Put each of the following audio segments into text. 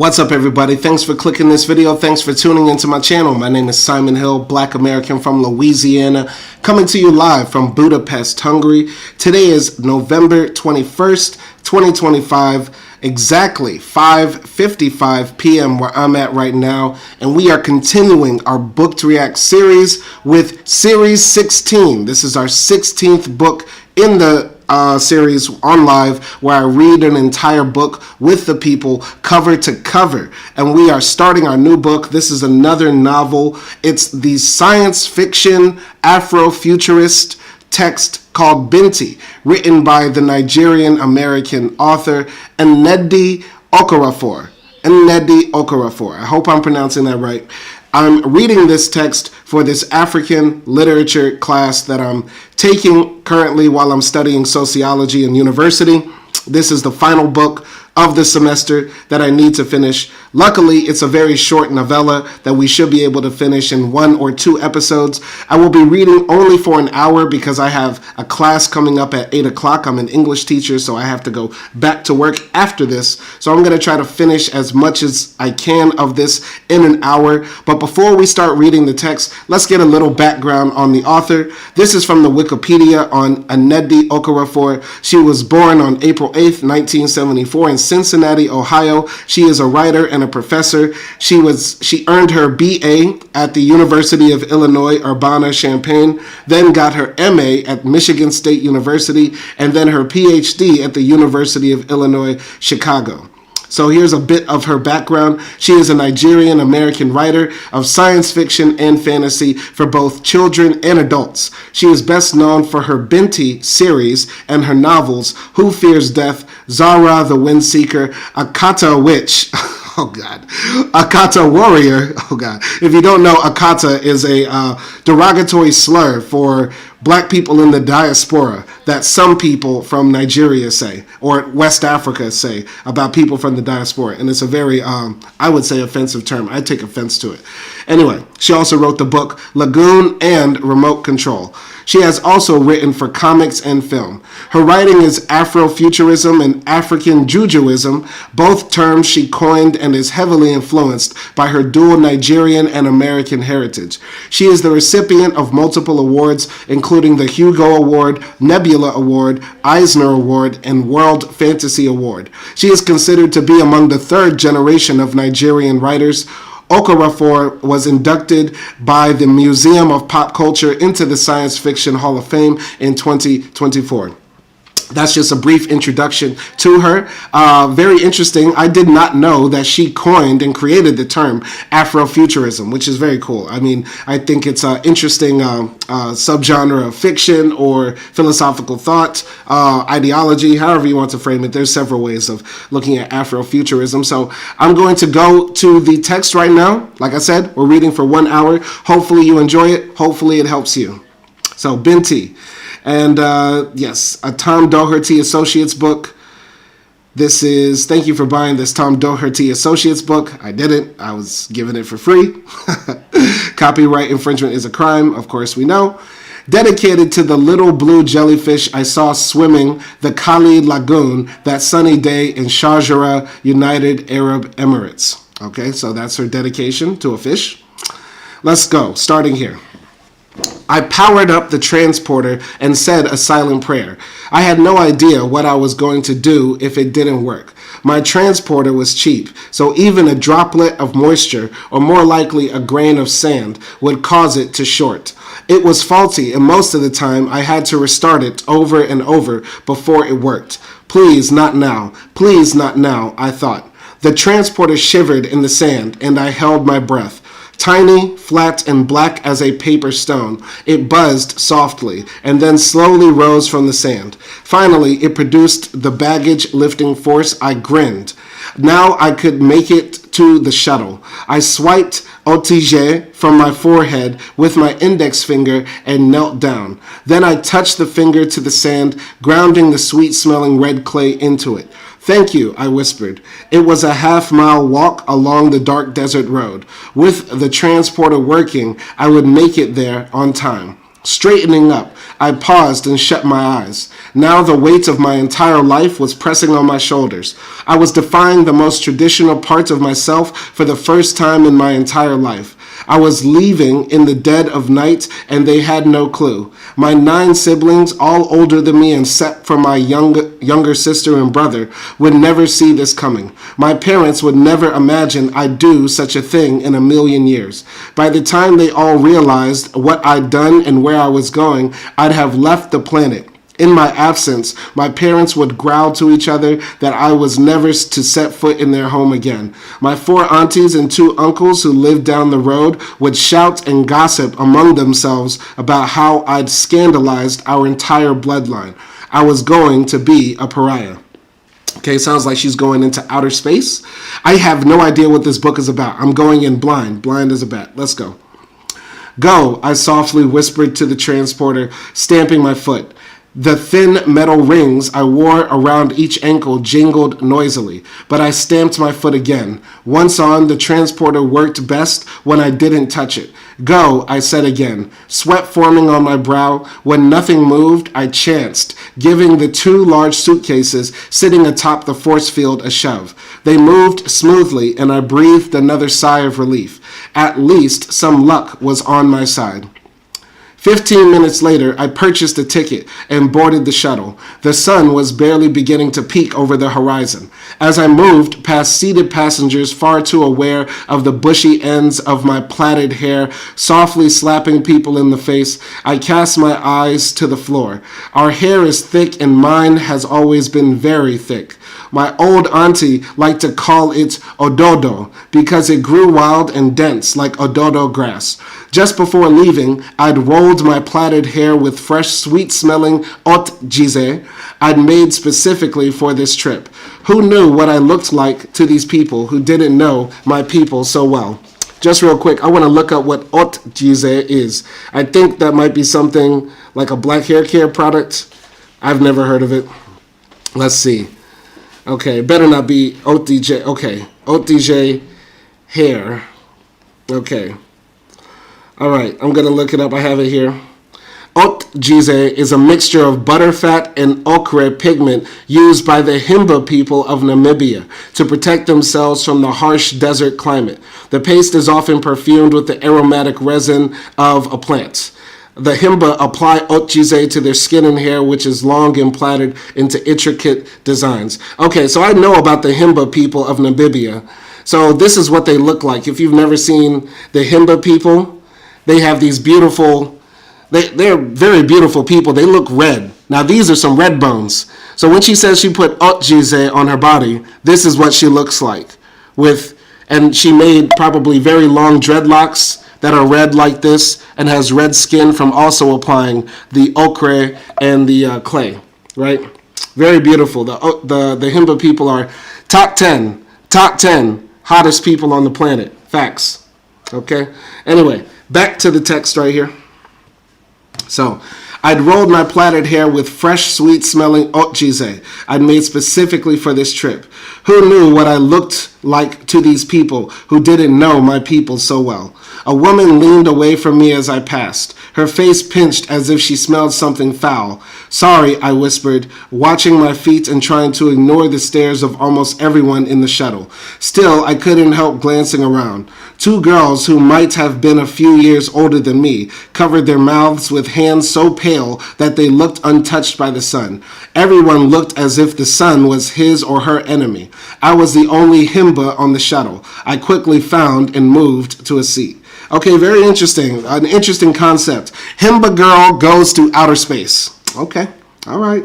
What's up, everybody? Thanks for clicking this video. Thanks for tuning into my channel. My name is Simon Hill, Black American from Louisiana, coming to you live from Budapest, Hungary. Today is November 21st, 2025, exactly 5:55 p.m. where I'm at right now, and we are continuing our Book to React series with Series 16. This is our 16th book in the series on live, where I read an entire book with the people cover to cover. And we are starting our new book. This is another novel. It's the science fiction Afrofuturist text called Binti, written by the Nigerian American author Nnedi Okorafor. Nnedi Okorafor. I hope I'm pronouncing that right. I'm reading this text for this African literature class that I'm taking currently while I'm studying sociology in university. This is the final book of the semester that I need to finish. Luckily, it's a very short novella that we should be able to finish in 1 or 2 episodes. I will be reading only for an hour because I have a class coming up at 8 o'clock. I'm an English teacher, so I have to go back to work after this. So I'm going to try to finish as much as I can of this in an hour. But before we start reading the text, let's get a little background on the author. This is from the Wikipedia on Nnedi Okorafor. She was born on April 8th, 1974 in Cincinnati, Ohio. She is a writer and a professor. She earned her BA at the University of Illinois Urbana-Champaign, then got her MA at Michigan State University, and then her PhD at the University of Illinois, Chicago. So here's a bit of her background. She is a Nigerian American writer of science fiction and fantasy for both children and adults. She is best known for her Binti series and her novels Who Fears Death, Zara the Windseeker, Akata Witch, oh God, Akata Warrior, oh God. If you don't know, Akata is a derogatory slur for Black people in the diaspora that some people from Nigeria say, or West Africa say, about people from the diaspora. And it's a very, I would say, offensive term. I take offense to it. Anyway, she also wrote the book Lagoon and Remote Control. She has also written for comics and film. Her writing is Afrofuturism and African Jujuism, both terms she coined, and is heavily influenced by her dual Nigerian and American heritage. She is the recipient of multiple awards, including the Hugo Award, Nebula Award, Eisner Award, and World Fantasy Award. She is considered to be among the third generation of Nigerian writers. Okorafor was inducted by the Museum of Pop Culture into the Science Fiction Hall of Fame in 2024. That's just a brief introduction to her. Very interesting. I did not know that she coined and created the term Afrofuturism, which is very cool. I mean, I think it's an interesting subgenre of fiction or philosophical thought, ideology, however you want to frame it. There's several ways of looking at Afrofuturism. So I'm going to go to the text right now. Like I said, we're reading for 1 hour. Hopefully you enjoy it. Hopefully it helps you. So Binti. And yes, a Tom Doherty Associates book. This is, thank you for buying this Tom Doherty Associates book. I didn't. I was given it for free. Copyright infringement is a crime, of course we know. Dedicated to the little blue jellyfish I saw swimming the Khalid Lagoon that sunny day in Sharjah, United Arab Emirates. Okay, so that's her dedication to a fish. Let's go, starting here. I powered up the transporter and said a silent prayer. I had no idea what I was going to do if it didn't work. My transporter was cheap, so even a droplet of moisture, or more likely a grain of sand, would cause it to short. It was faulty, and most of the time I had to restart it over and over before it worked. Please, not now. Please, not now, I thought. The transporter shivered in the sand, and I held my breath. Tiny, flat, and black as a paper stone, it buzzed softly and then slowly rose from the sand. Finally, it produced the baggage-lifting force. I grinned. Now I could make it to the shuttle. I swiped Otige from my forehead with my index finger and knelt down. Then I touched the finger to the sand, grounding the sweet-smelling red clay into it. Thank you, I whispered. It was a half-mile walk along the dark desert road. With the transporter working, I would make it there on time. Straightening up, I paused and shut my eyes. Now the weight of my entire life was pressing on my shoulders. I was defying the most traditional parts of myself for the first time in my entire life. I was leaving in the dead of night, and they had no clue. My 9 siblings, all older than me except for my younger sister and brother, would never see this coming. My parents would never imagine I'd do such a thing in a million years. By the time they all realized what I'd done and where I was going, I'd have left the planet. In my absence, my parents would growl to each other that I was never to set foot in their home again. My 4 aunties and 2 uncles who lived down the road would shout and gossip among themselves about how I'd scandalized our entire bloodline. I was going to be a pariah. Okay, sounds like she's going into outer space. I have no idea what this book is about. I'm going in blind as a bat. Let's go. Go, I softly whispered to the transporter, stamping my foot. The thin metal rings I wore around each ankle jingled noisily, but I stamped my foot again. Once on, the transporter worked best when I didn't touch it. Go, I said again, sweat forming on my brow. When nothing moved, I chanced, giving the 2 large suitcases sitting atop the force field a shove. They moved smoothly, and I breathed another sigh of relief. At least some luck was on my side. 15 minutes later, I purchased a ticket and boarded the shuttle. The sun was barely beginning to peek over the horizon. As I moved past seated passengers far too aware of the bushy ends of my plaited hair, softly slapping people in the face, I cast my eyes to the floor. Our hair is thick and mine has always been very thick. My old auntie liked to call it ododo because it grew wild and dense like ododo grass. Just before leaving, I'd rolled my plaited hair with fresh, sweet-smelling otjize I'd made specifically for this trip. Who knew what I looked like to these people who didn't know my people so well? Just real quick, I want to look up what otjize is. I think that might be something like a black hair care product. I've never heard of it. Let's see. Okay, better not be otj. Okay, otj hair. Okay. All right, I'm going to look it up. I have it here. Otjize is a mixture of butterfat and ochre pigment used by the Himba people of Namibia to protect themselves from the harsh desert climate. The paste is often perfumed with the aromatic resin of a plant. The Himba apply otjize to their skin and hair, which is long and plaited into intricate designs. Okay, so I know about the Himba people of Namibia. So this is what they look like. If you've never seen the Himba people, they have these beautiful, they're very beautiful people. They look red. Now, these are some red bones. So when she says she put otjize on her body, this is what she looks like. And she made probably very long dreadlocks that are red like this and has red skin from also applying the ochre and the clay, right? Very beautiful. The Himba people are top 10 hottest people on the planet. Facts. Okay? Anyway, back to the text right here. So, I'd rolled my plaited hair with fresh, sweet-smelling otjize I'd made specifically for this trip. Who knew what I looked like to these people who didn't know my people so well? A woman leaned away from me as I passed, her face pinched as if she smelled something foul. Sorry, I whispered, watching my feet and trying to ignore the stares of almost everyone in the shuttle. Still, I couldn't help glancing around. 2 girls who might have been a few years older than me covered their mouths with hands so pale that they looked untouched by the sun. Everyone looked as if the sun was his or her enemy. I was the only Himba on the shuttle. I quickly found and moved to a seat. Okay, very interesting. An interesting concept. Himba girl goes to outer space. Okay, all right.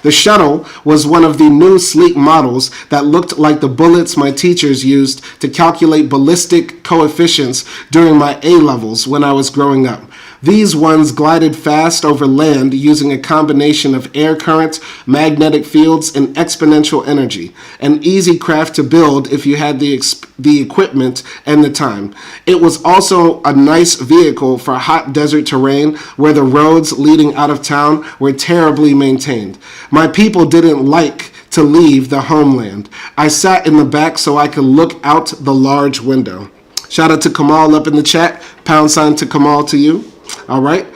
The shuttle was one of the new sleek models that looked like the bullets my teachers used to calculate ballistic coefficients during my A-levels when I was growing up. These ones glided fast over land using a combination of air current, magnetic fields, and exponential energy. An easy craft to build if you had the equipment and the time. It was also a nice vehicle for hot desert terrain where the roads leading out of town were terribly maintained. My people didn't like to leave the homeland. I sat in the back so I could look out the large window. Shout out to Kamal up in the chat. # to Kamal to you. All right.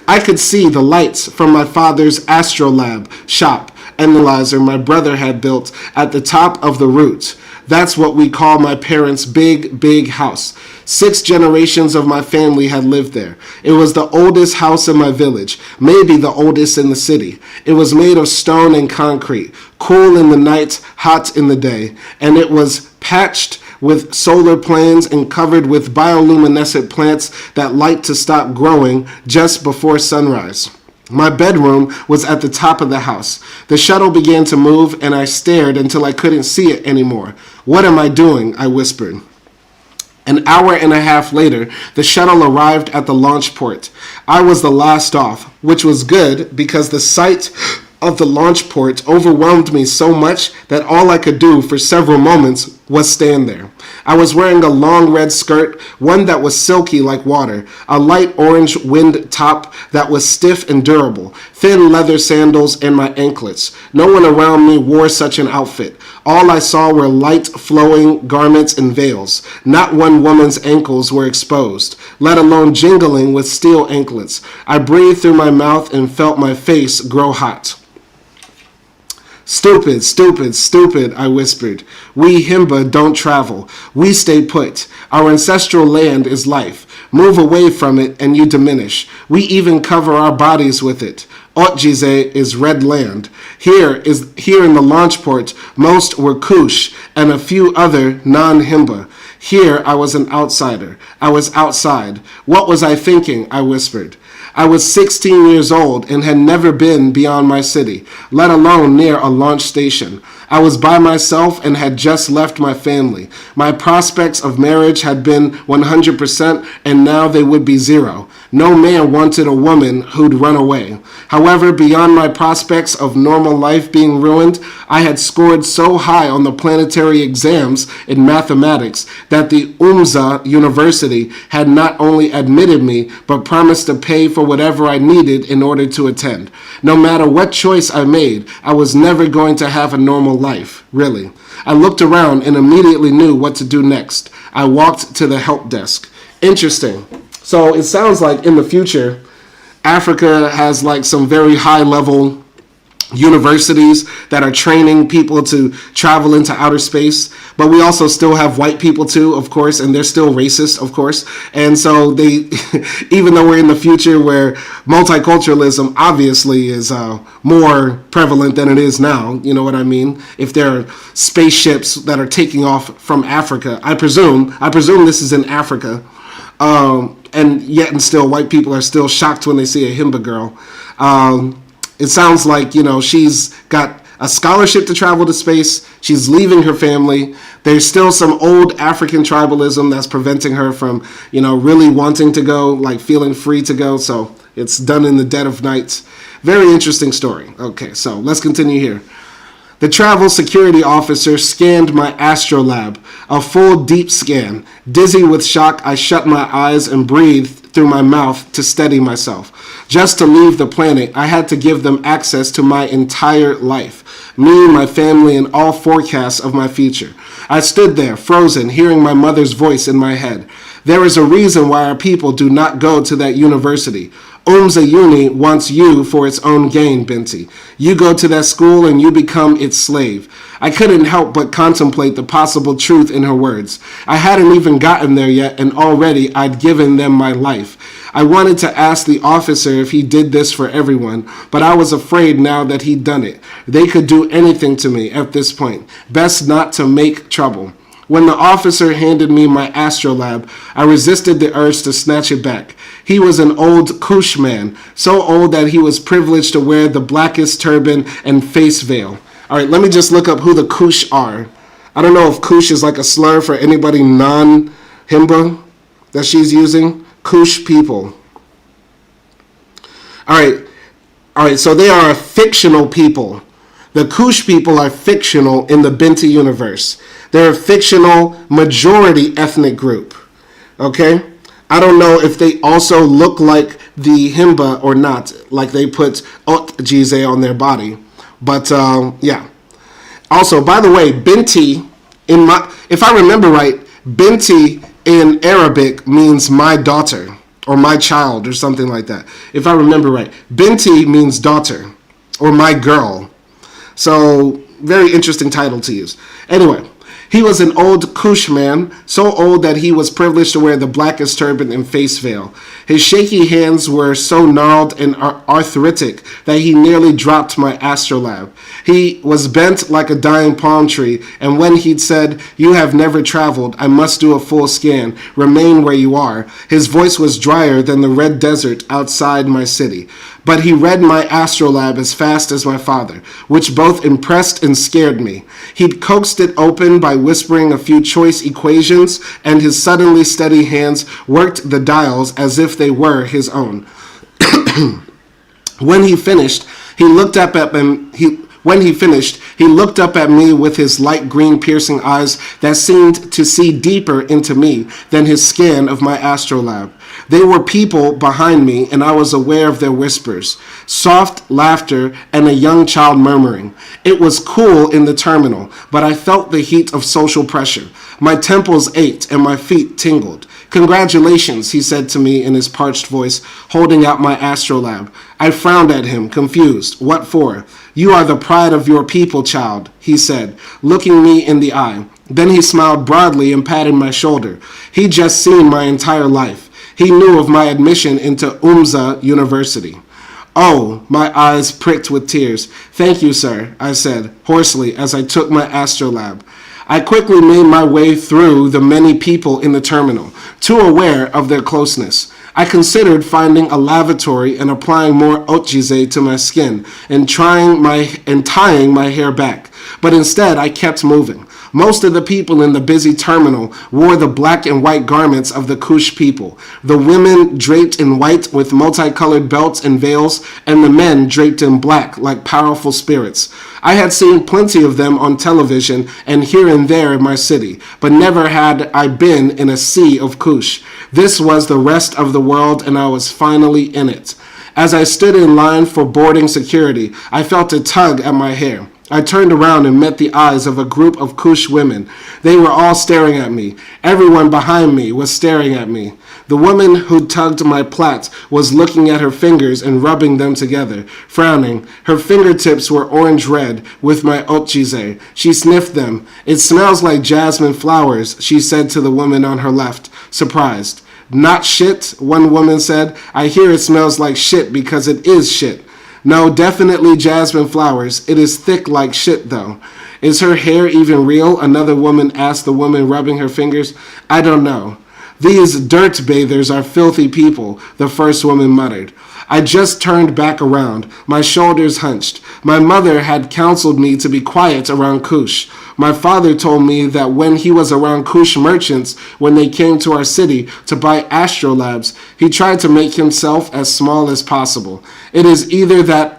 I could see the lights from my father's astrolabe shop analyzer my brother had built at the top of the route. That's what we call my parents' big house. 6 generations of my family had lived there. It was the oldest house in my village, maybe the oldest in the city. It was made of stone and concrete, cool in the night, hot in the day, and it was patched with solar planes and covered with bioluminescent plants that light to stop growing just before sunrise. My bedroom was at the top of the house. The shuttle began to move, and I stared until I couldn't see it anymore. "What am I doing?" I whispered. An hour and a half later, the shuttle arrived at the launch port. I was the last off, which was good because the sight of the launch port overwhelmed me so much that all I could do for several moments was stand there. I was wearing a long red skirt, one that was silky like water, a light orange wind top that was stiff and durable, thin leather sandals, and my anklets. No one around me wore such an outfit. All I saw were light flowing garments and veils. Not one woman's ankles were exposed, let alone jingling with steel anklets. I breathed through my mouth and felt my face grow hot. "Stupid, stupid, stupid," I whispered. "We Himba don't travel. We stay put. Our ancestral land is life. Move away from it and you diminish. We even cover our bodies with it. Otjize is red land. Here in the launch port, most were Kush and a few other non-Himba. Here I was an outsider. I was outside. What was I thinking?" I whispered. I was 16 years old and had never been beyond my city, let alone near a launch station. I was by myself and had just left my family. My prospects of marriage had been 100%, and now they would be 0. No man wanted a woman who'd run away. However, beyond my prospects of normal life being ruined, I had scored so high on the planetary exams in mathematics that the Oomza University had not only admitted me, but promised to pay for whatever I needed in order to attend. No matter what choice I made, I was never going to have a normal life, really. I looked around and immediately knew what to do next. I walked to the help desk. Interesting. So it sounds like in the future, Africa has like some very high level universities that are training people to travel into outer space, but we also still have white people too, of course, and they're still racist, of course. And so they, even though we're in the future where multiculturalism obviously is more prevalent than it is now, you know what I mean? If there are spaceships that are taking off from Africa, I presume this is in Africa, and yet and still white people are still shocked when they see a Himba girl. It sounds like, she's got a scholarship to travel to space. She's leaving her family. There's still some old African tribalism that's preventing her from, really wanting to go, like feeling free to go. So it's done in the dead of night. Very interesting story. Okay, so let's continue here. The travel security officer scanned my astrolabe, a full deep scan. Dizzy with shock, I shut my eyes and breathed through my mouth to steady myself. Just to leave the planet, I had to give them access to my entire life, me, my family, and all forecasts of my future. I stood there, frozen, hearing my mother's voice in my head. There is a reason why our people do not go to that university. Oomza Uni wants you for its own gain, Binti. You go to that school and you become its slave. I couldn't help but contemplate the possible truth in her words. I hadn't even gotten there yet, and already I'd given them my life. I wanted to ask the officer if he did this for everyone, but I was afraid now that he'd done it. They could do anything to me at this point. Best not to make trouble. When the officer handed me my astrolabe, I resisted the urge to snatch it back. He was an old Kush man, so old that he was privileged to wear the blackest turban and face veil. All right, let me just look up who the Kush are. I don't know if Kush is like a slur for anybody non-Himba that she's using. Kush people. All right, so they are a fictional people. The Kush people are fictional in the Binti universe. They're a fictional majority ethnic group, okay? I don't know if they also look like the Himba or not, like they put Otjize on their body. But, yeah. Also, by the way, Binti, if I remember right, Binti in Arabic means my daughter, or my child or something like that, if I remember right. Binti means daughter or my girl. So very interesting title to use. Anyway, he was an old Kush man, so old that he was privileged to wear the blackest turban and face veil. His shaky hands were so gnarled and arthritic that he nearly dropped my astrolabe. He was bent like a dying palm tree, and when he'd said, "You have never traveled, I must do a full scan, remain where you are," his voice was drier than the red desert outside my city. But he read my astrolabe as fast as my father, which both impressed and scared me. He'd coaxed it open by whispering a few choice equations, and his suddenly steady hands worked the dials as if they were his own. When he finished, he looked up at me with his light green piercing eyes that seemed to see deeper into me than his scan of my astrolabe. There were people behind me, and I was aware of their whispers, soft laughter, and a young child murmuring. It was cool in the terminal, but I felt the heat of social pressure. My temples ached and my feet tingled. "Congratulations," he said to me in his parched voice, holding out my astrolabe. I frowned at him, confused. "What for?" "You are the pride of your people, child," he said, looking me in the eye. Then he smiled broadly and patted my shoulder. He'd just seen my entire life. He knew of my admission into Oomza University. Oh, my eyes pricked with tears. "Thank you, sir," I said, hoarsely, as I took my astrolabe. I quickly made my way through the many people in the terminal, too aware of their closeness. I considered finding a lavatory and applying more ochize to my skin and tying my hair back. But instead, I kept moving. Most of the people in the busy terminal wore the black and white garments of the Kush people, the women draped in white with multicolored belts and veils, and the men draped in black like powerful spirits. I had seen plenty of them on television and here and there in my city, but never had I been in a sea of Kush. This was the rest of the world, and I was finally in it. As I stood in line for boarding security, I felt a tug at my hair. I turned around and met the eyes of a group of Kush women. They were all staring at me. Everyone behind me was staring at me. The woman who tugged my plait was looking at her fingers and rubbing them together, frowning. Her fingertips were orange-red with my ochize. She sniffed them. "It smells like jasmine flowers," she said to the woman on her left, surprised. "Not shit," one woman said. "I hear it smells like shit because it is shit." "No, definitely jasmine flowers. It is thick like shit, though." "Is her hair even real?" another woman asked the woman rubbing her fingers. "I don't know." "These dirt bathers are filthy people," the first woman muttered. I just turned back around, my shoulders hunched. My mother had counseled me to be quiet around Kush. My father told me that when he was around Kush merchants, when they came to our city to buy astrolabes, he tried to make himself as small as possible. It is either that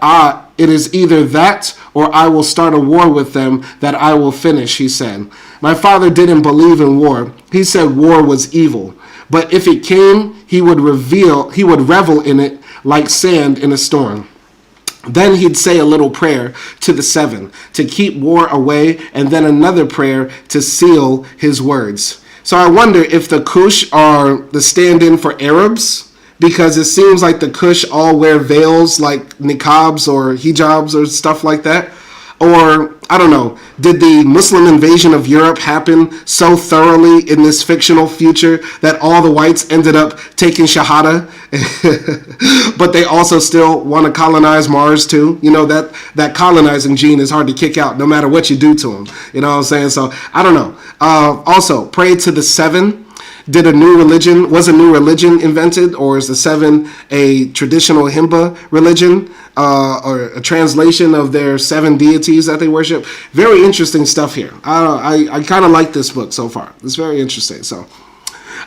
or I will start a war with them that I will finish, he said. My father didn't believe in war. He said war was evil. But if it came, he would revel in it like sand in a storm. Then he'd say a little prayer to the seven to keep war away, and then another prayer to seal his words. So I wonder if the Kush are the stand-in for Arabs, because it seems like the Kush all wear veils like niqabs or hijabs or stuff like that. Or, I don't know, did the Muslim invasion of Europe happen so thoroughly in this fictional future that all the whites ended up taking Shahada? But they also still want to colonize Mars too. You know, that colonizing gene is hard to kick out no matter what you do to them. You know what I'm saying? So, I don't know. Also, pray to the seven. Was a new religion invented, or is the seven a traditional Himba religion, or a translation of their seven deities that they worship? Very interesting stuff here. I kind of like this book so far. It's very interesting. So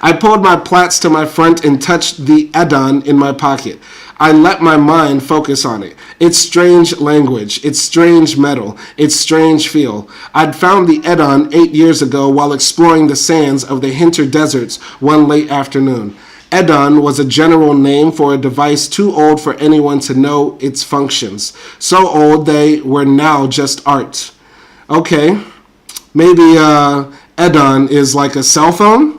I pulled my plaits to my front and touched the Adhan in my pocket. I let my mind focus on it. Its strange language, its strange metal, its strange feel. I'd found the Adhan 8 years ago while exploring the sands of the Hinter deserts one late afternoon. Adhan was a general name for a device too old for anyone to know its functions. So old they were now just art. Okay, maybe Adhan is like a cell phone?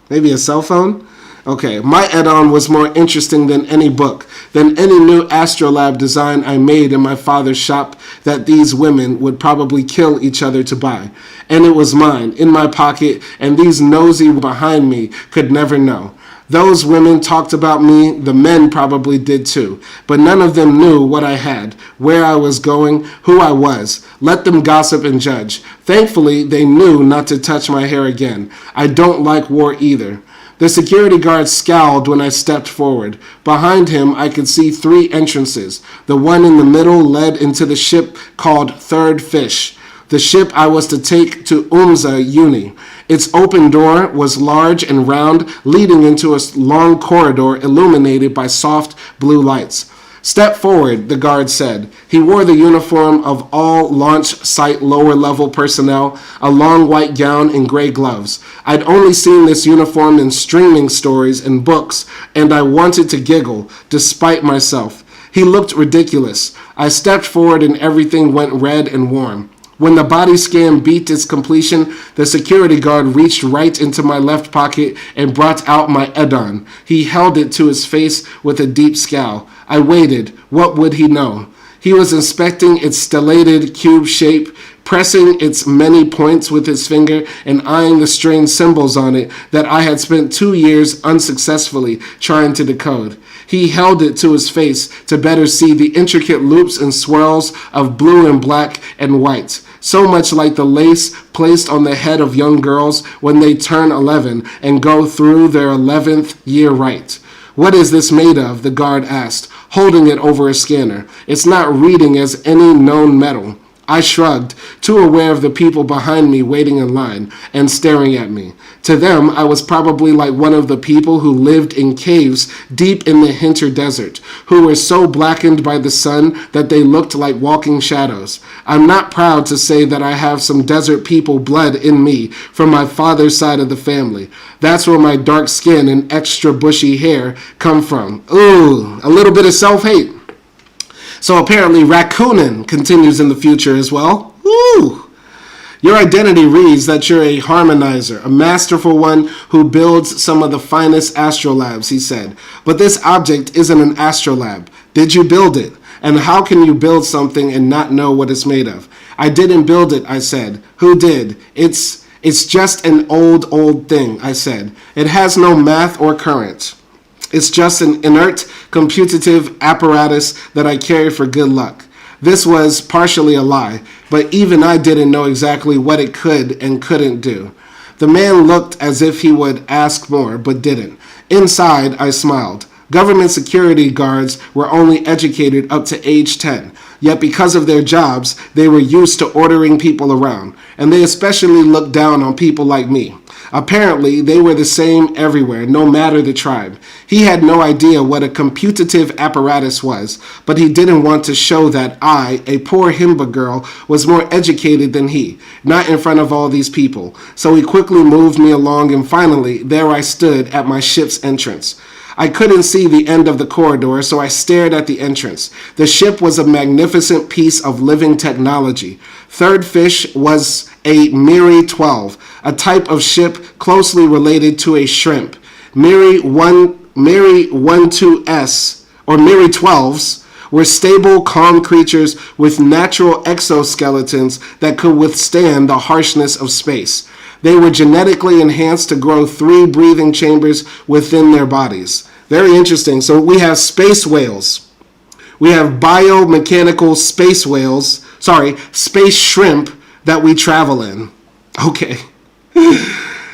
Maybe a cell phone? Okay, my add-on was more interesting than any book, than any new astrolab design I made in my father's shop that these women would probably kill each other to buy. And it was mine, in my pocket, and these nosy behind me could never know. Those women talked about me, the men probably did too, but none of them knew what I had, where I was going, who I was. Let them gossip and judge. Thankfully, they knew not to touch my hair again. I don't like war either. The security guard scowled when I stepped forward. Behind him, I could see 3 entrances. The one in the middle led into the ship called Third Fish, the ship I was to take to Oomza Uni. Its open door was large and round, leading into a long corridor illuminated by soft blue lights. Step forward, the guard said. He wore the uniform of all launch site lower-level personnel, a long white gown and gray gloves. I'd only seen this uniform in streaming stories and books, and I wanted to giggle, despite myself. He looked ridiculous. I stepped forward and everything went red and warm. When the body scan beat its completion, the security guard reached right into my left pocket and brought out my add-on. He held it to his face with a deep scowl. I waited. What would he know? He was inspecting its stellated cube shape, pressing its many points with his finger and eyeing the strange symbols on it that I had spent 2 years unsuccessfully trying to decode. He held it to his face to better see the intricate loops and swirls of blue and black and white, so much like the lace placed on the head of young girls when they turn 11 and go through their 11th year rite. What is this made of? The guard asked, holding it over a scanner. It's not reading as any known metal. I shrugged, too aware of the people behind me waiting in line and staring at me. To them, I was probably like one of the people who lived in caves deep in the Hinter Desert, who were so blackened by the sun that they looked like walking shadows. I'm not proud to say that I have some desert people blood in me from my father's side of the family. That's where my dark skin and extra bushy hair come from. Ooh, a little bit of self-hate. So apparently raccoonin continues in the future as well. Woo! Your identity reads that you're a harmonizer, a masterful one who builds some of the finest astrolabs, he said. But this object isn't an astrolab. Did you build it? And how can you build something and not know what it's made of? I didn't build it, I said. Who did? It's just an old thing, I said. It has no math or current. It's just an inert, computative apparatus that I carry for good luck. This was partially a lie, but even I didn't know exactly what it could and couldn't do. The man looked as if he would ask more, but didn't. Inside, I smiled. Government security guards were only educated up to age 10, yet because of their jobs, they were used to ordering people around, and they especially looked down on people like me. Apparently, they were the same everywhere, no matter the tribe. He had no idea what a computative apparatus was, but he didn't want to show that I, a poor Himba girl, was more educated than he, not in front of all these people. So he quickly moved me along, and finally, there I stood at my ship's entrance. I couldn't see the end of the corridor, so I stared at the entrance. The ship was a magnificent piece of living technology. Third Fish was a Miri 12, a type of ship closely related to a shrimp. Miri 12s, or Miri 12s, were stable, calm creatures with natural exoskeletons that could withstand the harshness of space. They were genetically enhanced to grow 3 breathing chambers within their bodies. Very interesting. So we have space whales. We have biomechanical space whales, space shrimp that we travel in. Okay.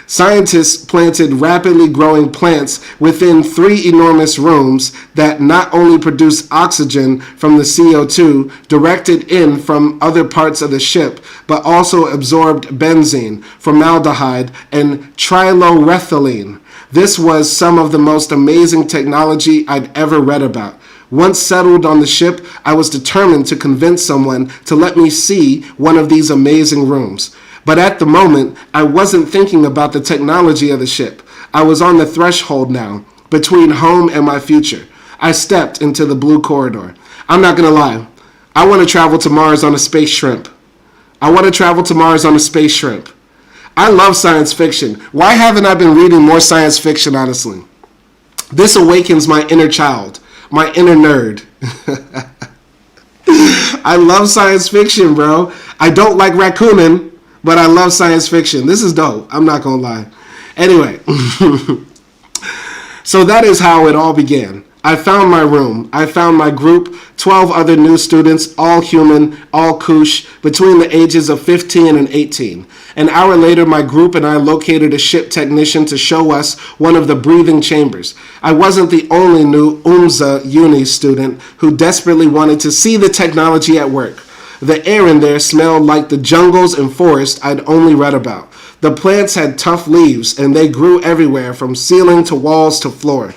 Scientists planted rapidly growing plants within 3 enormous rooms that not only produce oxygen from the CO2 directed in from other parts of the ship, but also absorbed benzene, formaldehyde, and trilorethylene. This was some of the most amazing technology I'd ever read about. Once settled on the ship, I was determined to convince someone to let me see one of these amazing rooms. But at the moment, I wasn't thinking about the technology of the ship. I was on the threshold now, between home and my future. I stepped into the blue corridor. I'm not going to lie. I want to travel to Mars on a space shrimp. I love science fiction. Why haven't I been reading more science fiction, honestly? This awakens my inner child, my inner nerd. I love science fiction, bro. I don't like raccooning, but I love science fiction. This is dope. I'm not going to lie. Anyway, so that is how it all began. I found my room. I found my group, 12 other new students, all human, all Kush, between the ages of 15 and 18. An hour later, my group and I located a ship technician to show us one of the breathing chambers. I wasn't the only new Oomza Uni student who desperately wanted to see the technology at work. The air in there smelled like the jungles and forests I'd only read about. The plants had tough leaves, and they grew everywhere from ceiling to walls to floor.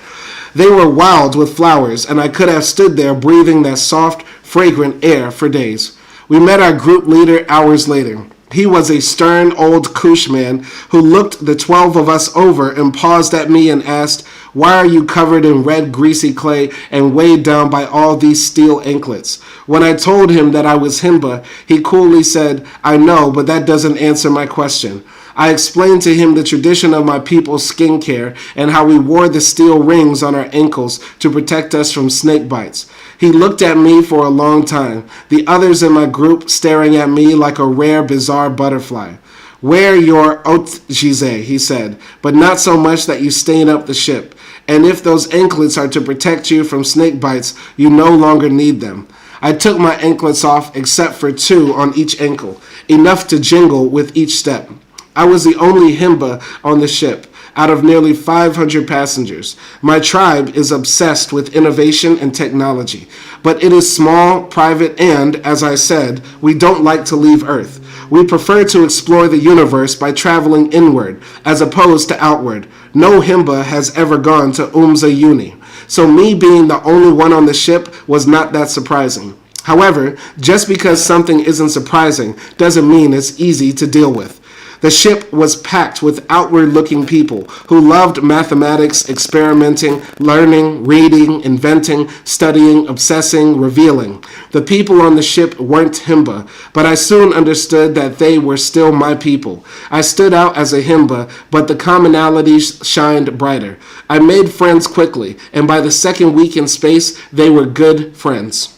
They were wild with flowers, and I could have stood there breathing that soft, fragrant air for days. We met our group leader hours later. He was a stern old Kush man who looked the 12 of us over and paused at me and asked, "Why are you covered in red greasy clay and weighed down by all these steel anklets?" When I told him that I was Himba, he coolly said, "I know, but that doesn't answer my question." I explained to him the tradition of my people's skincare and how we wore the steel rings on our ankles to protect us from snake bites. He looked at me for a long time, the others in my group staring at me like a rare, bizarre butterfly. "Wear your otjize," he said, "but not so much that you stain up the ship. And if those anklets are to protect you from snake bites, you no longer need them." I took my anklets off except for 2 on each ankle, enough to jingle with each step. I was the only Himba on the ship, out of nearly 500 passengers. My tribe is obsessed with innovation and technology, but it is small, private, and, as I said, we don't like to leave Earth. We prefer to explore the universe by traveling inward, as opposed to outward. No Himba has ever gone to Oomza Uni, so me being the only one on the ship was not that surprising. However, just because something isn't surprising doesn't mean it's easy to deal with. The ship was packed with outward-looking people who loved mathematics, experimenting, learning, reading, inventing, studying, obsessing, revealing. The people on the ship weren't Himba, but I soon understood that they were still my people. I stood out as a Himba, but the commonalities shined brighter. I made friends quickly, and by the second week in space, they were good friends.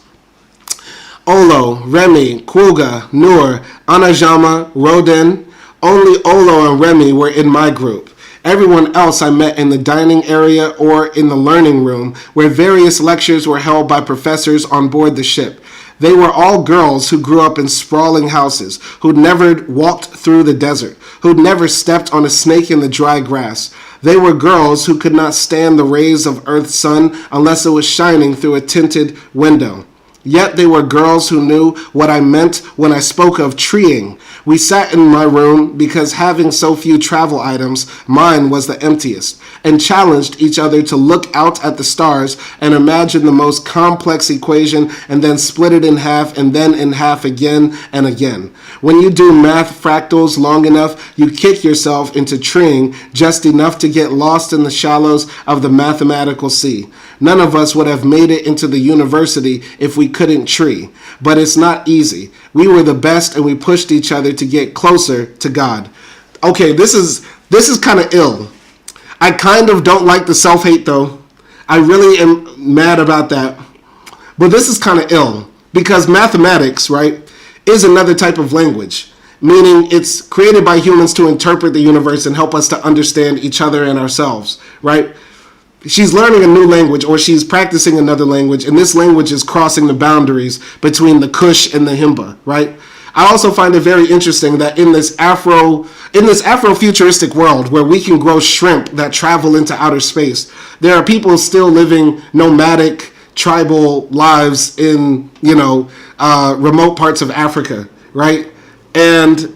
Olo, Remy, Kwuga, Noor, Anajama, Roden. Only Olo and Remy were in my group. Everyone else I met in the dining area or in the learning room, where various lectures were held by professors on board the ship. They were all girls who grew up in sprawling houses, who'd never walked through the desert, who'd never stepped on a snake in the dry grass. They were girls who could not stand the rays of Earth's sun unless it was shining through a tinted window. Yet they were girls who knew what I meant when I spoke of treeing. We sat in my room because having so few travel items, mine was the emptiest, and challenged each other to look out at the stars and imagine the most complex equation and then split it in half and then in half again and again. When you do math fractals long enough, you kick yourself into treeing just enough to get lost in the shallows of the mathematical sea. None of us would have made it into the university if we couldn't tree, but it's not easy. We were the best and we pushed each other to get closer to God. Okay, this is kind of ill. I kind of don't like the self-hate though. I really am mad about that. But this is kind of ill because mathematics, right, is another type of language, meaning it's created by humans to interpret the universe and help us to understand each other and ourselves, right? She's learning a new language or she's practicing another language, and this language is crossing the boundaries between the Kush and the Himba, right? I also find it very interesting that in this Afrofuturistic world where we can grow shrimp that travel into outer space, there are people still living nomadic, tribal lives in, remote parts of Africa, right? And,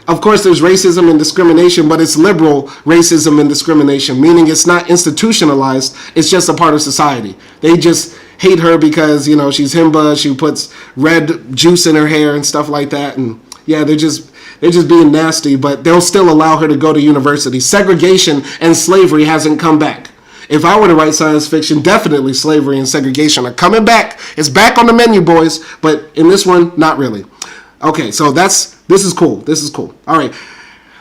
of course, there's racism and discrimination, but it's liberal racism and discrimination, meaning it's not institutionalized. It's just a part of society. They just hate her because, she's Himba. She puts red juice in her hair and stuff like that. And yeah, they're just being nasty, but they'll still allow her to go to university. Segregation and slavery hasn't come back. If I were to write science fiction, definitely slavery and segregation are coming back. It's back on the menu, boys. But in this one, not really. Okay, so this is cool. This is cool. All right.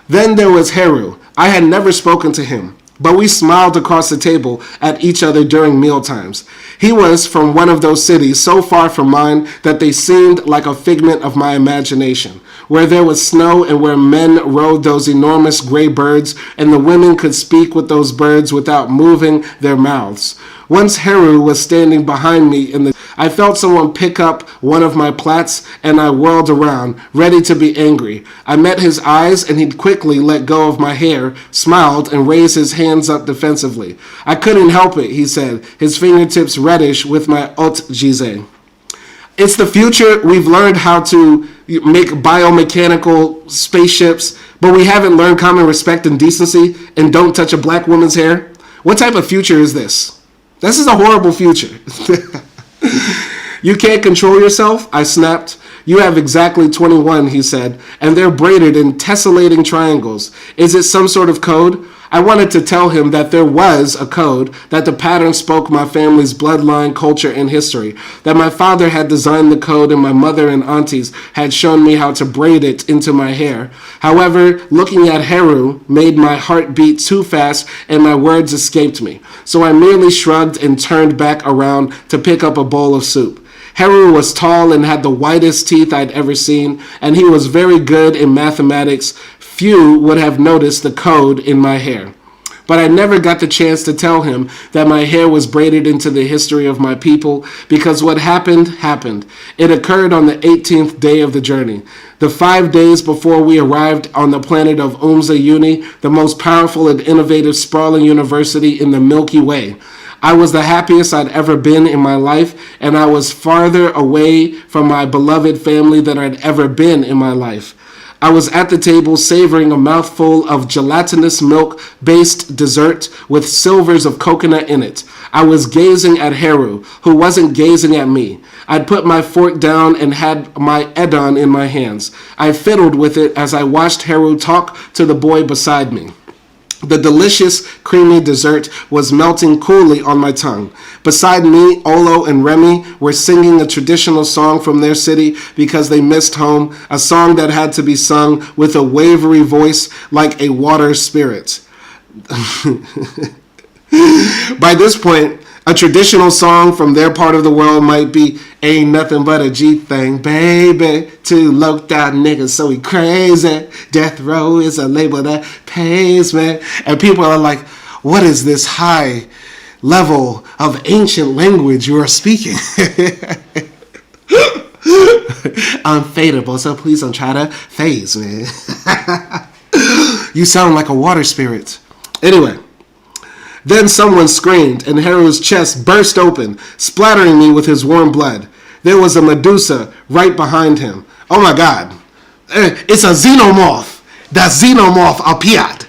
Then there was Heru. I had never spoken to him, but we smiled across the table at each other during meal times. He was from one of those cities so far from mine that they seemed like a figment of my imagination, where there was snow and where men rode those enormous gray birds and the women could speak with those birds without moving their mouths. Once Heru was standing behind me I felt someone pick up one of my plaits and I whirled around, ready to be angry. I met his eyes and he quickly let go of my hair, smiled, and raised his hands up defensively. I couldn't help it, he said, his fingertips reddish with my haute giselle. It's the future. We've learned how to make biomechanical spaceships, but we haven't learned common respect and decency and don't touch a black woman's hair. What type of future is this? This is a horrible future. You can't control yourself? I snapped. You have exactly 21, he said, and they're braided in tessellating triangles. Is it some sort of code? I wanted to tell him that there was a code, that the pattern spoke my family's bloodline, culture, and history, that my father had designed the code and my mother and aunties had shown me how to braid it into my hair. However, looking at Heru made my heart beat too fast and my words escaped me, so I merely shrugged and turned back around to pick up a bowl of soup. Heru was tall and had the whitest teeth I'd ever seen, and he was very good in mathematics. Few would have noticed the code in my hair. But I never got the chance to tell him that my hair was braided into the history of my people, because what happened, happened. It occurred on the 18th day of the journey. The 5 days before we arrived on the planet of Oomza Uni, the most powerful and innovative sprawling university in the Milky Way. I was the happiest I'd ever been in my life, and I was farther away from my beloved family than I'd ever been in my life. I was at the table savoring a mouthful of gelatinous milk-based dessert with silvers of coconut in it. I was gazing at Heru, who wasn't gazing at me. I'd put my fork down and had my edon in my hands. I fiddled with it as I watched Heru talk to the boy beside me. The delicious, creamy dessert was melting coolly on my tongue. Beside me, Olo and Remy were singing a traditional song from their city because they missed home, a song that had to be sung with a wavery voice like a water spirit. By this point, a traditional song from their part of the world might be "Ain't nothing but a G thing, baby. Two loped out niggas, so we crazy. Death row is a label that pays me." And people are like, what is this high level of ancient language you are speaking? Unfadable, so please don't try to phase me. You sound like a water spirit. Anyway. Then someone screamed, and Heru's chest burst open, splattering me with his warm blood. There was a Medusa right behind him. Oh my God. It's a xenomorph. The xenomorph appeared.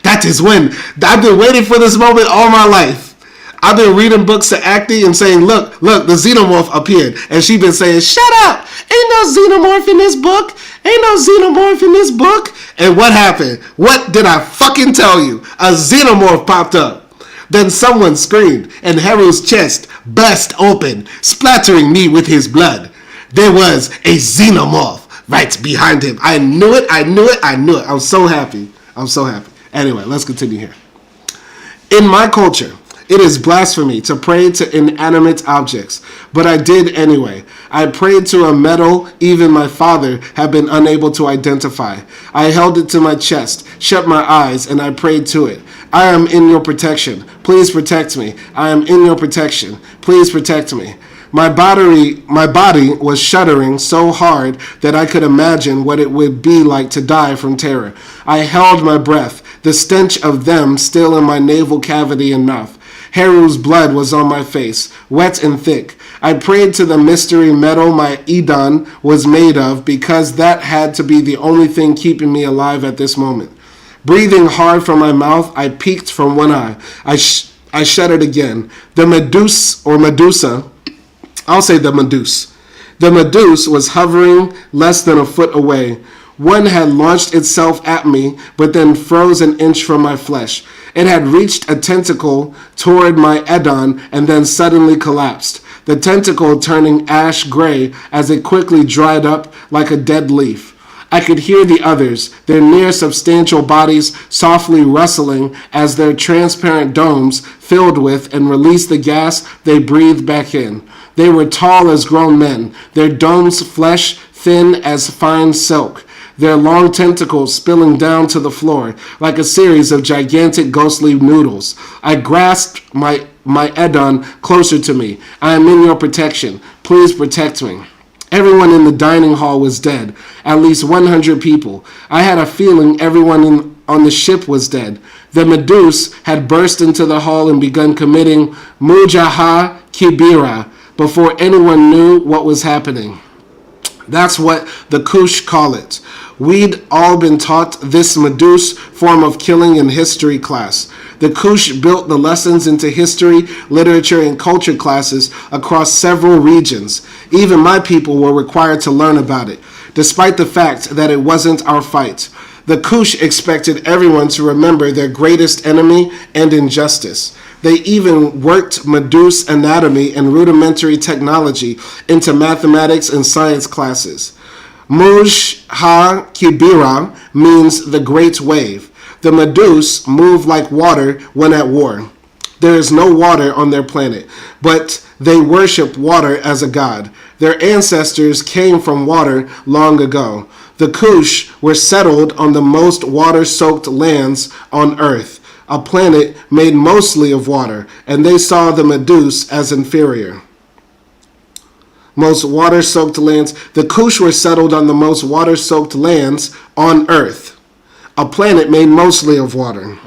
That is when I've been waiting for this moment all my life. I've been reading books to Acti and saying, look, the xenomorph appeared. And she's been saying, shut up. Ain't no xenomorph in this book. Ain't no xenomorph in this book. And what happened? What did I fucking tell you? A xenomorph popped up. Then someone screamed, and Heru's chest burst open, splattering me with his blood. There was a xenomorph right behind him. I knew it. I'm so happy. Anyway, let's continue here. In my culture, it is blasphemy to pray to inanimate objects, but I did anyway. I prayed to a metal even my father had been unable to identify. I held it to my chest, shut my eyes, and I prayed to it. I am in your protection. Please protect me. I am in your protection. Please protect me. My body was shuddering so hard that I could imagine what it would be like to die from terror. I held my breath, the stench of them still in my navel cavity and mouth. Heru's blood was on my face, wet and thick. I prayed to the mystery metal my Edon was made of because that had to be the only thing keeping me alive at this moment. Breathing hard from my mouth, I peeked from one eye. I shuddered again. The Medusa, I'll say the Medusa. The Medusa was hovering less than a foot away. One had launched itself at me, but then froze an inch from my flesh. It had reached a tentacle toward my Edon and then suddenly collapsed, the tentacle turning ash gray as it quickly dried up like a dead leaf. I could hear the others, their near substantial bodies softly rustling as their transparent domes filled with and released the gas they breathed back in. They were tall as grown men, their domes flesh thin as fine silk, their long tentacles spilling down to the floor like a series of gigantic ghostly noodles. I grasped my Edon closer to me. I am in your protection. Please protect me. Everyone in the dining hall was dead, at least 100 people. I had a feeling everyone on the ship was dead. The Medusa had burst into the hall and begun committing Mujaha Kibira before anyone knew what was happening. That's what the Kush call it. We'd all been taught this Medusa form of killing in history class. The Kush built the lessons into history, literature, and culture classes across several regions. Even my people were required to learn about it, despite the fact that it wasn't our fight. The Kush expected everyone to remember their greatest enemy and injustice. They even worked Medusa anatomy and rudimentary technology into mathematics and science classes. Muj ha Kibira means the great wave. The Medusa move like water when at war. There is no water on their planet, but they worship water as a god. Their ancestors came from water long ago. The Kush were settled on the most water-soaked lands on Earth, a planet made mostly of water, and they saw the Medusa as inferior. Most water-soaked lands. The Kush were settled on the most water-soaked lands on Earth, a planet made mostly of water.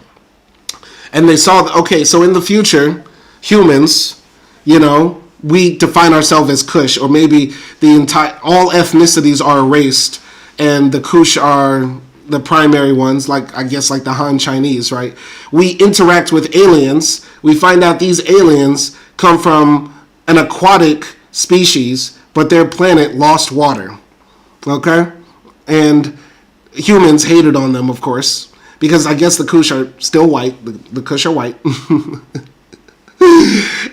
And they saw, so in the future, humans, we define ourselves as Kush, or maybe all ethnicities are erased, and the Kush are the primary ones, like the Han Chinese, right? We interact with aliens. We find out these aliens come from an aquatic species, but their planet lost water, okay? And humans hated on them, of course, because I guess the Kush are still white. The Kush are white.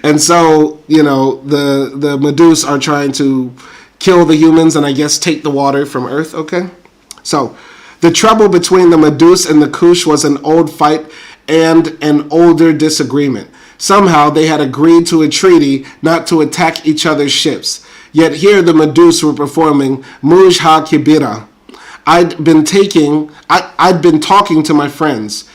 And so, the Medusa are trying to kill the humans and I guess take the water from Earth, okay? So, the trouble between the Medusa and the Kush was an old fight and an older disagreement. Somehow they had agreed to a treaty not to attack each other's ships. Yet here the Medusa were performing Mujha Kibira. I'd been talking to my friends,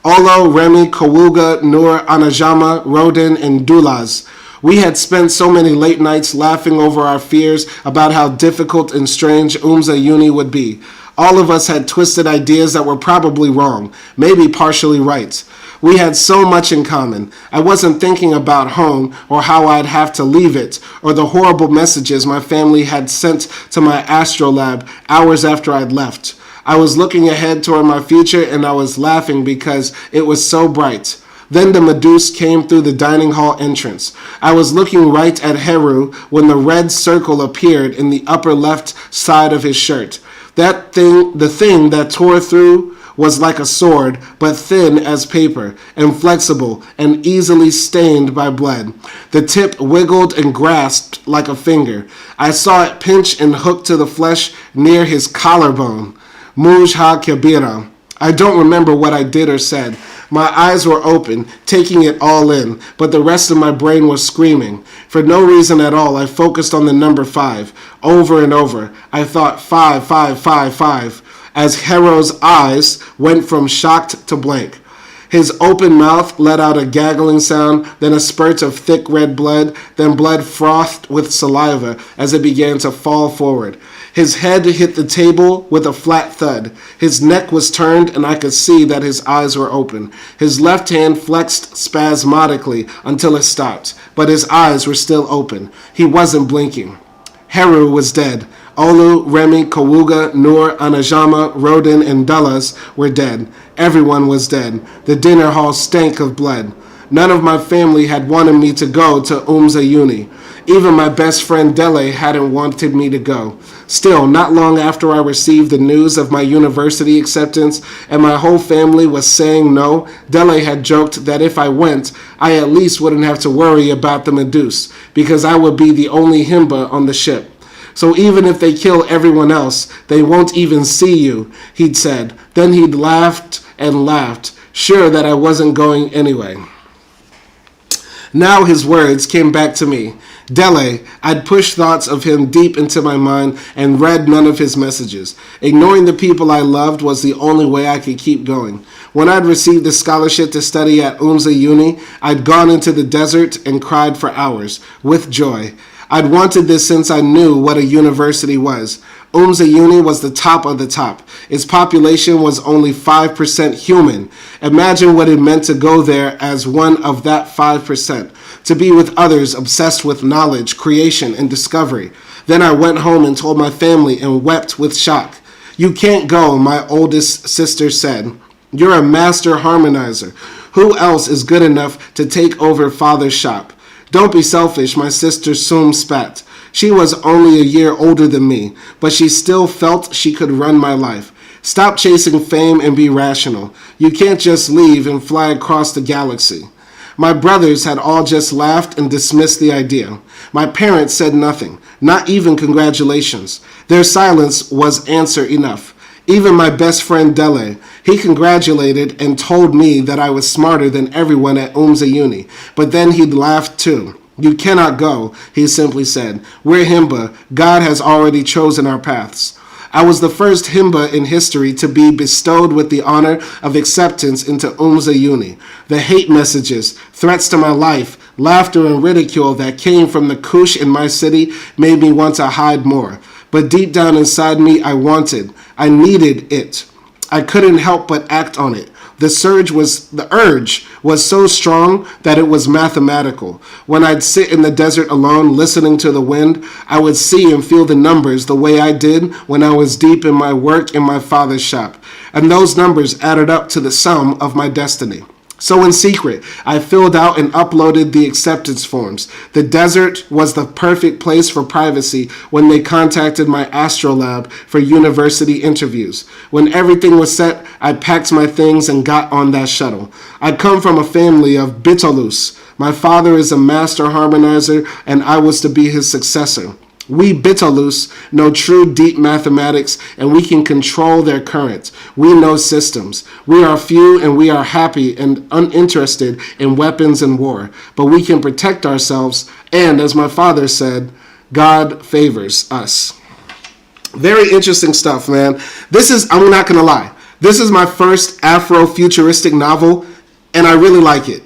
Olo, Remy, Kawuga, Nur, Anajama, Rodin, and Dulaz. We had spent so many late nights laughing over our fears about how difficult and strange Oomza Uni would be. All of us had twisted ideas that were probably wrong, maybe partially right. We had so much in common. I wasn't thinking about home or how I'd have to leave it or the horrible messages my family had sent to my astrolab hours after I'd left. I was looking ahead toward my future and I was laughing because it was so bright. Then the Medusa came through the dining hall entrance. I was looking right at Heru when the red circle appeared in the upper left side of his shirt. The thing that tore through was like a sword, but thin as paper, and flexible, and easily stained by blood. The tip wiggled and grasped like a finger. I saw it pinch and hook to the flesh near his collarbone. Mujha Kabira. I don't remember what I did or said. My eyes were open, taking it all in, but the rest of my brain was screaming. For no reason at all, I focused on the number 5. Over and over, I thought 5, 5, 5, 5, as Hero's eyes went from shocked to blank. His open mouth let out a gaggling sound, then a spurt of thick red blood, then blood frothed with saliva as it began to fall forward. His head hit the table with a flat thud. His neck was turned, and I could see that his eyes were open. His left hand flexed spasmodically until it stopped, but his eyes were still open. He wasn't blinking. Heru was dead. Olu, Remy, Kawuga, Nur, Anajama, Rodin, and Dullas were dead. Everyone was dead. The dinner hall stank of blood. None of my family had wanted me to go to Oomza Uni. Even my best friend Dele hadn't wanted me to go. Still, not long after I received the news of my university acceptance and my whole family was saying no, Dele had joked that if I went, I at least wouldn't have to worry about the Medusa, because I would be the only Himba on the ship. So even if they kill everyone else, they won't even see you, he'd said. Then he'd laughed and laughed, sure that I wasn't going anyway. Now his words came back to me. Dele, I'd pushed thoughts of him deep into my mind and read none of his messages. Ignoring the people I loved was the only way I could keep going. When I'd received a scholarship to study at Oomza Uni, I'd gone into the desert and cried for hours, with joy. I'd wanted this since I knew what a university was. Oomza Uni was the top of the top. Its population was only 5% human. Imagine what it meant to go there as one of that 5%, to be with others obsessed with knowledge, creation, and discovery. Then I went home and told my family and wept with shock. You can't go, my oldest sister said. You're a master harmonizer. Who else is good enough to take over father's shop? Don't be selfish, my sister soon spat. She was only a year older than me, but she still felt she could run my life. Stop chasing fame and be rational. You can't just leave and fly across the galaxy. My brothers had all just laughed and dismissed the idea. My parents said nothing, not even congratulations. Their silence was answer enough. Even my best friend Dele, he congratulated and told me that I was smarter than everyone at Oomza Uni, but then he'd laughed too. You cannot go, he simply said. We're Himba. God has already chosen our paths. I was the first Himba in history to be bestowed with the honor of acceptance into Oomza Uni. The hate messages, threats to my life, laughter and ridicule that came from the Kush in my city made me want to hide more. But deep down inside me, I needed it. I couldn't help but act on it. The urge was so strong that it was mathematical. When I'd sit in the desert alone, listening to the wind, I would see and feel the numbers the way I did when I was deep in my work in my father's shop. And those numbers added up to the sum of my destiny. So in secret, I filled out and uploaded the acceptance forms. The desert was the perfect place for privacy when they contacted my astrolab for university interviews. When everything was set, I packed my things and got on that shuttle. I come from a family of Bitolus. My father is a master harmonizer, and I was to be his successor. We Bitolus know true deep mathematics, and we can control their currents. We know systems. We are few and we are happy and uninterested in weapons and war, but we can protect ourselves, and as my father said, God favors us. Very interesting stuff, man. I'm not going to lie, this is my first Afrofuturistic novel, and I really like it.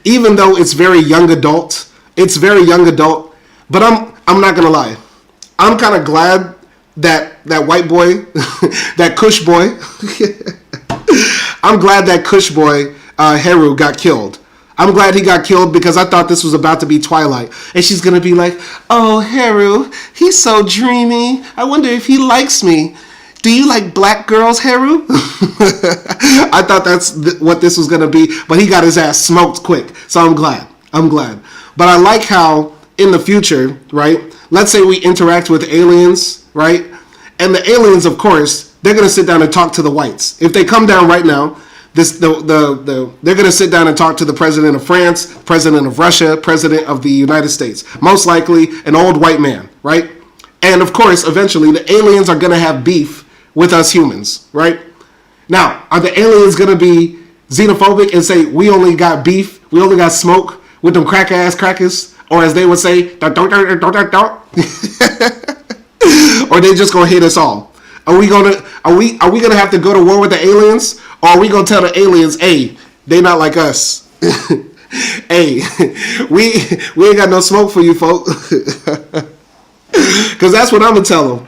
Even though it's very young adult, but I'm not gonna lie. I'm kind of glad that white boy, that Kush boy, I'm glad that Kush boy, Heru, got killed. I'm glad he got killed because I thought this was about to be Twilight. And she's gonna be like, oh, Heru, he's so dreamy. I wonder if he likes me. Do you like black girls, Heru? I thought that's what this was gonna be, but he got his ass smoked quick. So I'm glad. But I like how in the future, right? Let's say we interact with aliens, right? And the aliens, of course, they're gonna sit down and talk to the whites. If they come down right now, they're gonna sit down and talk to the president of France, president of Russia, president of the United States. Most likely an old white man, right? And of course, eventually the aliens are gonna have beef with us humans, right? Now, are the aliens gonna be xenophobic and say we only got beef, we only got smoke with them crack-ass crackers? Or as they would say, or they just gonna hate us all? Are we gonna have to go to war with the aliens? Or are we gonna tell the aliens, hey, they not like us? Hey, we ain't got no smoke for you folk. Because that's what I'm gonna tell them.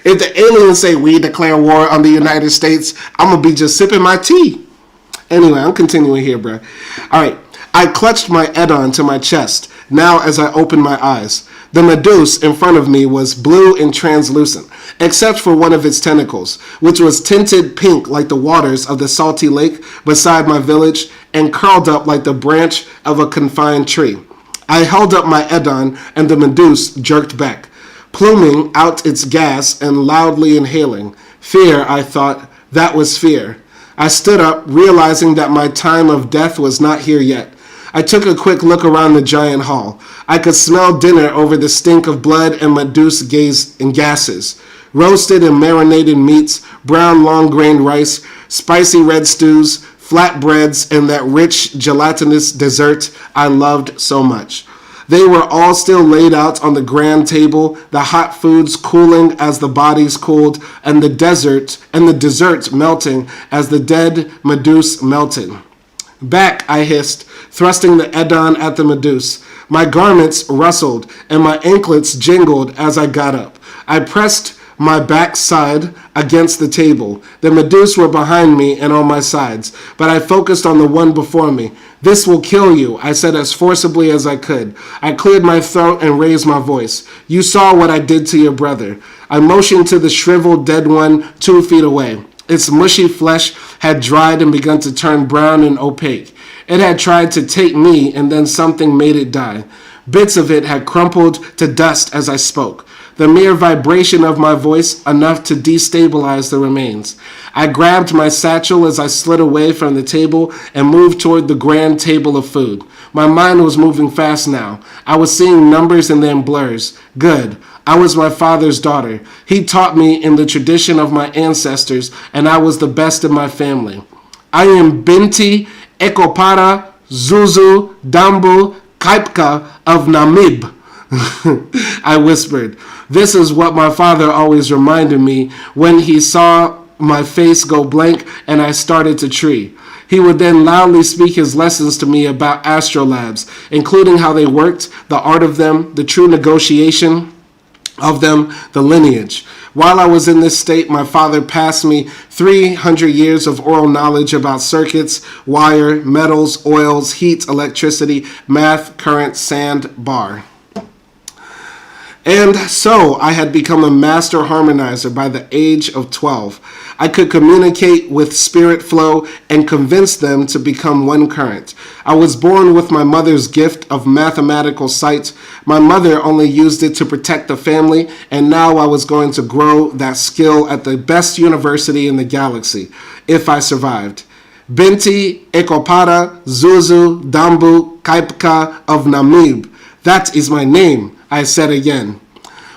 If the aliens say we declare war on the United States, I'm gonna be just sipping my tea. Anyway, I'm continuing here, bro. All right. I clutched my Edon to my chest, now as I opened my eyes. The Medusa in front of me was blue and translucent, except for one of its tentacles, which was tinted pink like the waters of the salty lake beside my village and curled up like the branch of a confined tree. I held up my Edon, and the Medusa jerked back, pluming out its gas and loudly inhaling. Fear, I thought. That was fear. I stood up, realizing that my time of death was not here yet. I took a quick look around the giant hall. I could smell dinner over the stink of blood and medusa gases. Roasted and marinated meats, brown long-grained rice, spicy red stews, flatbreads, and that rich gelatinous dessert I loved so much. They were all still laid out on the grand table, the hot foods cooling as the bodies cooled, and the dessert melting as the dead medusa melted. Back, I hissed, thrusting the edon at the medusa. My garments rustled, and my anklets jingled as I got up. I pressed my backside against the table. The medusa were behind me and on my sides, but I focused on the one before me. "This will kill you," I said as forcibly as I could. I cleared my throat and raised my voice. "You saw what I did to your brother." I motioned to the shriveled dead one 2 feet away. Its mushy flesh had dried and begun to turn brown and opaque. It had tried to take me, and then something made it die. Bits of it had crumpled to dust as I spoke. The mere vibration of my voice enough to destabilize the remains. I grabbed my satchel as I slid away from the table and moved toward the grand table of food. My mind was moving fast now. I was seeing numbers and then blurs. Good. I was my father's daughter. He taught me in the tradition of my ancestors, and I was the best in my family. "I am Binti Ekopara Zuzu Dambu Kaipka of Namib," I whispered. This is what my father always reminded me when he saw my face go blank and I started to tree. He would then loudly speak his lessons to me about astrolabs, including how they worked, the art of them, the true negotiation of them, the lineage. While I was in this state, my father passed me 300 years of oral knowledge about circuits, wire, metals, oils, heat, electricity, math, current, sand, bar. And so I had become a master harmonizer by the age of 12. I could communicate with spirit flow and convince them to become one current. I was born with my mother's gift of mathematical sight. My mother only used it to protect the family, and now I was going to grow that skill at the best university in the galaxy, if I survived. Binti Ekopara Zuzu Dambu Kaipka of Namib. That is my name, I said again.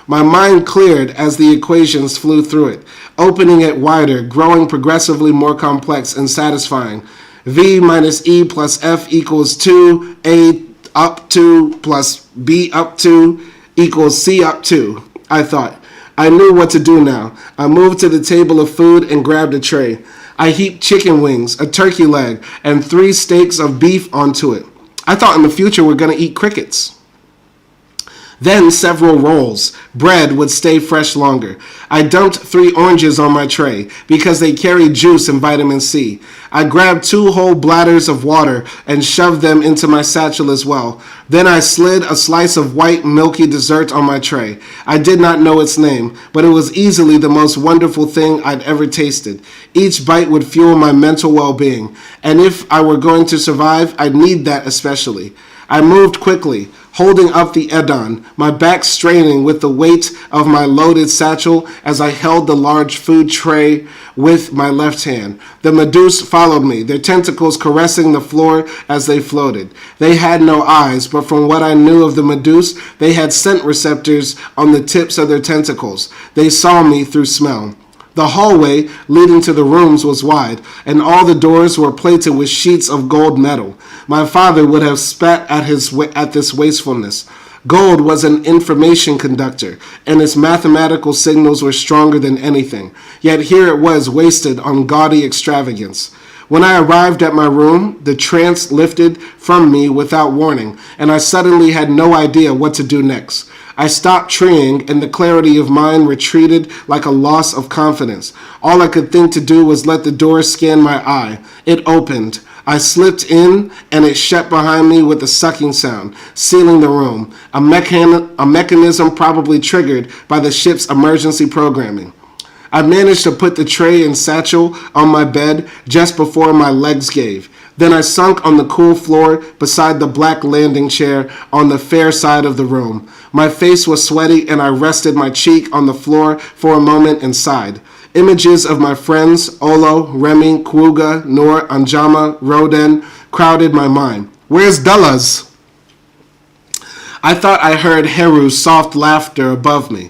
My mind cleared as the equations flew through it, opening it wider, growing progressively more complex and satisfying. V minus E plus F equals 2A up 2 plus B up 2 equals C up 2, I thought. I knew what to do now. I moved to the table of food and grabbed a tray. I heaped chicken wings, a turkey leg, and 3 steaks of beef onto it. I thought in the future we're going to eat crickets. Then several rolls. Bread would stay fresh longer. I dumped 3 oranges on my tray because they carry juice and vitamin C. I grabbed 2 whole bladders of water and shoved them into my satchel as well. Then I slid a slice of white milky dessert on my tray. I did not know its name, but it was easily the most wonderful thing I'd ever tasted. Each bite would fuel my mental well-being, and if I were going to survive, I'd need that especially. I moved quickly, holding up the edon, my back straining with the weight of my loaded satchel as I held the large food tray with my left hand. The medusa followed me, their tentacles caressing the floor as they floated. They had no eyes, but from what I knew of the medusa, they had scent receptors on the tips of their tentacles. They saw me through smell. The hallway leading to the rooms was wide, and all the doors were plated with sheets of gold metal. My father would have spat at this wastefulness. Gold was an information conductor, and its mathematical signals were stronger than anything. Yet here it was wasted on gaudy extravagance. When I arrived at my room, the trance lifted from me without warning, and I suddenly had no idea what to do next. I stopped treeing, and the clarity of mind retreated like a loss of confidence. All I could think to do was let the door scan my eye. It opened. I slipped in, and it shut behind me with a sucking sound, sealing the room, a mechanism probably triggered by the ship's emergency programming. I managed to put the tray and satchel on my bed just before my legs gave. Then I sunk on the cool floor beside the black landing chair on the fair side of the room. My face was sweaty, and I rested my cheek on the floor for a moment and sighed. Images of my friends, Olo, Remy, Kwuga, Noor, Anjama, Roden, crowded my mind. Where's Dullas? I thought I heard Heru's soft laughter above me,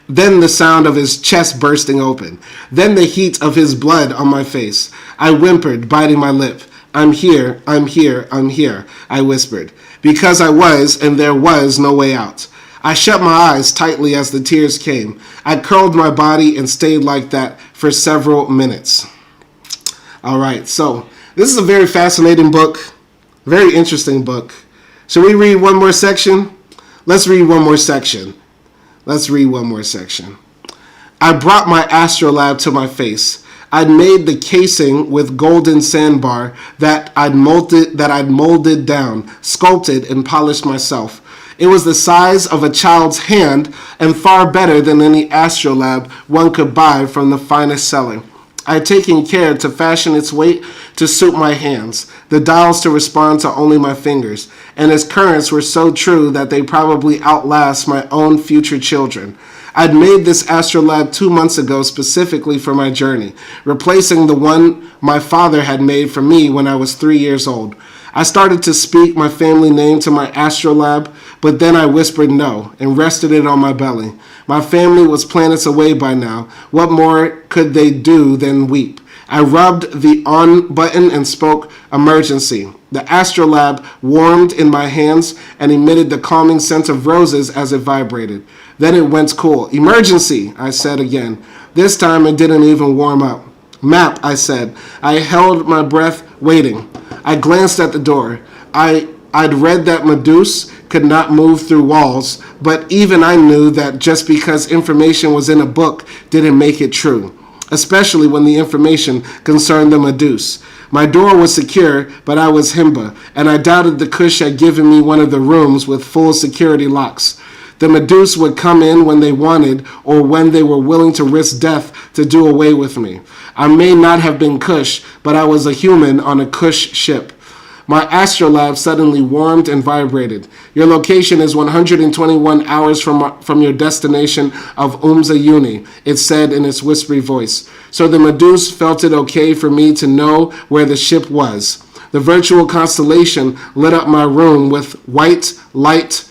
then the sound of his chest bursting open, then the heat of his blood on my face. I whimpered, biting my lip. I'm here, I'm here, I'm here, I whispered, because I was, and there was no way out. I shut my eyes tightly as the tears came. I curled my body and stayed like that for several minutes. All right, so this is a very fascinating book, very interesting book. Should we read one more section? Let's read one more section. I brought my astrolabe to my face. I'd made the casing with golden sandbar that I'd molded down, sculpted and polished myself. It was the size of a child's hand and far better than any astrolabe one could buy from the finest seller. I had taken care to fashion its weight to suit my hands, the dials to respond to only my fingers, and its currents were so true that they probably outlast my own future children. I'd made this astrolabe 2 months ago specifically for my journey, replacing the one my father had made for me when I was 3 years old. I started to speak my family name to my astrolabe, but then I whispered no and rested it on my belly. My family was planets away by now. What more could they do than weep? I rubbed the on button and spoke emergency. The astrolabe warmed in my hands and emitted the calming scent of roses as it vibrated. Then it went cool. Emergency, I said again. This time it didn't even warm up. Map, I said. I held my breath, waiting. I glanced at the door. I'd read that Medusa could not move through walls, but even I knew that just because information was in a book didn't make it true, especially when the information concerned the Medusa. My door was secure, but I was Himba, and I doubted the Kush had given me one of the rooms with full security locks. The Medusa would come in when they wanted or when they were willing to risk death to do away with me. I may not have been Kush, but I was a human on a Kush ship. My astrolabe suddenly warmed and vibrated. Your location is 121 hours from your destination of Oomza Uni, it said in its whispery voice. So the Medusa felt it okay for me to know where the ship was. The virtual constellation lit up my room with white, light,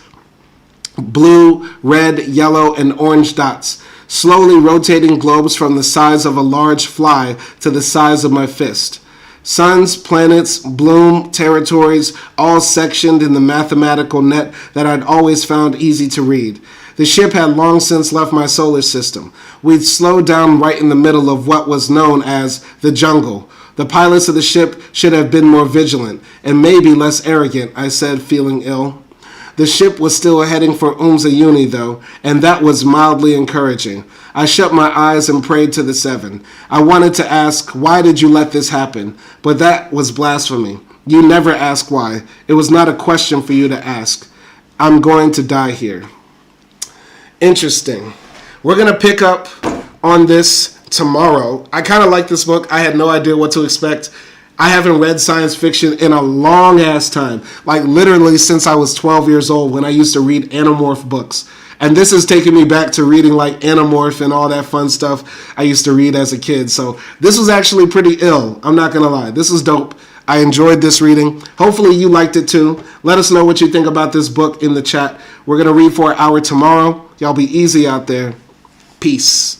blue, red, yellow, and orange dots, slowly rotating globes from the size of a large fly to the size of my fist. Suns, planets, bloom, territories, all sectioned in the mathematical net that I'd always found easy to read. The ship had long since left my solar system. We'd slowed down right in the middle of what was known as the jungle. The pilots of the ship should have been more vigilant and maybe less arrogant, I said, feeling ill. The ship was still heading for Oomza Uni, though, and that was mildly encouraging. I shut my eyes and prayed to the seven. I wanted to ask, why did you let this happen? But that was blasphemy. You never ask why. It was not a question for you to ask. I'm going to die here. Interesting. We're going to pick up on this tomorrow. I kind of like this book. I had no idea what to expect. I haven't read science fiction in a long ass time, like literally since I was 12 years old when I used to read Animorph books. And this is taking me back to reading like Animorph and all that fun stuff I used to read as a kid. So this was actually pretty ill. I'm not going to lie. This is dope. I enjoyed this reading. Hopefully you liked it too. Let us know what you think about this book in the chat. We're going to read for an hour tomorrow. Y'all be easy out there. Peace.